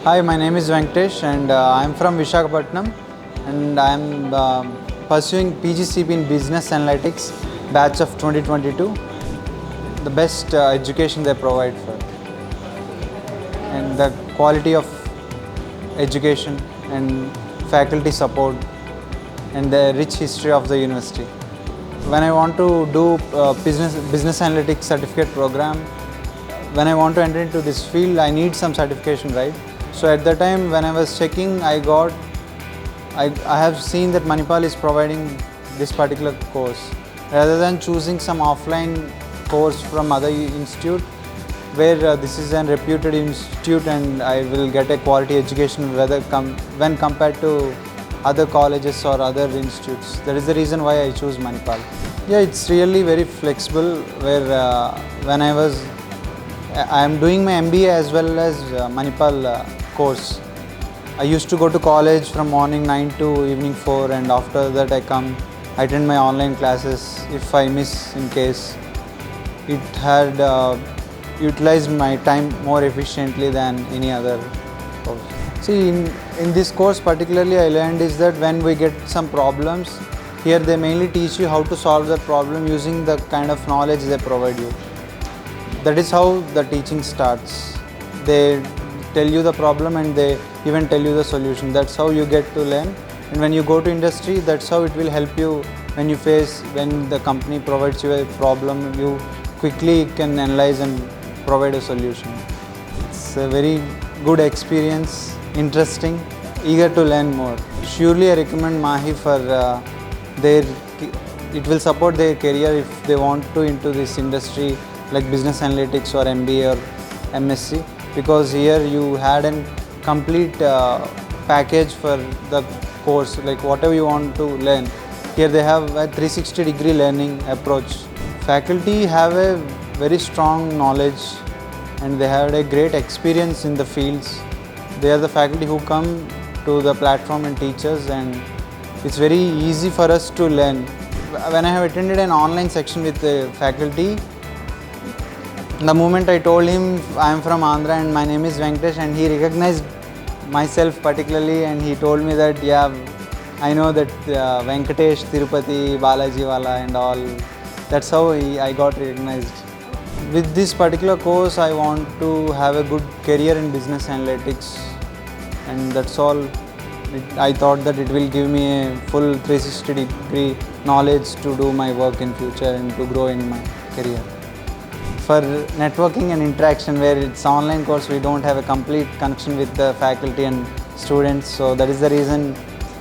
Hi, my name is Venkatesh and I am from Visakhapatnam and I am pursuing PGCP in Business Analytics batch of 2022. The best education they provide for and the quality of education and faculty support and the rich history of the university. When I want to do business analytics certificate program, when I want to enter into this field, I need some certification, right? So at the time when I was checking, I have seen that Manipal is providing this particular course. Rather than choosing some offline course from other institute, where this is a reputed institute and I will get a quality education when compared to other colleges or other institutes. That is the reason why I choose Manipal. Yeah, it's really very flexible where when I am doing my MBA as well as Manipal course. I used to go to college from morning 9 to evening 4 and after that I attend my online classes if I miss in case. It had utilized my time more efficiently than any other course. See, in this course particularly I learned is that when we get some problems, here they mainly teach you how to solve that problem using the kind of knowledge they provide you. That is how the teaching starts. They tell you the problem and they even tell you the solution. That's how you get to learn. And when you go to industry, that's how it will help you when the company provides you a problem, you quickly can analyze and provide a solution. It's a very good experience, interesting, eager to learn more. Surely I recommend MAHE for it will support their career if they want to into this industry like business analytics or MBA or MSc, because here you had a complete package for the course, like whatever you want to learn. Here they have a 360-degree learning approach. Faculty have a very strong knowledge and they have a great experience in the fields. They are the faculty who come to the platform and teach us, and it's very easy for us to learn. When I have attended an online section with the faculty, the moment I told him I am from Andhra and my name is Venkatesh, and he recognized myself particularly and he told me that yeah, I know that Venkatesh, Tirupati, Balaji Wala and all. That's how I got recognized. With this particular course, I want to have a good career in business analytics, and that's all. I thought that it will give me a full 360-degree knowledge to do my work in future and to grow in my career. For networking and interaction, where it's online course, we don't have a complete connection with the faculty and students. So that is the reason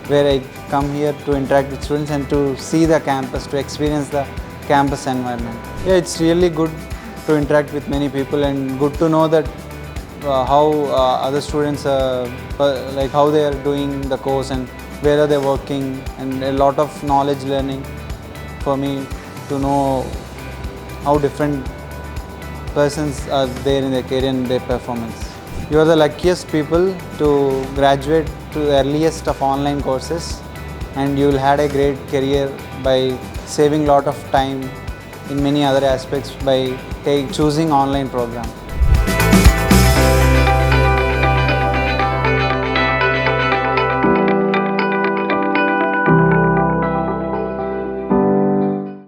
where I come here to interact with students and to see the campus, to experience the campus environment. Yeah, it's really good to interact with many people and good to know that how other students like how they are doing the course and where are they working, and a lot of knowledge learning for me to know how different persons are there in their career and their performance. You are the luckiest people to graduate to the earliest of online courses, and you will have a great career by saving a lot of time in many other aspects by choosing online program.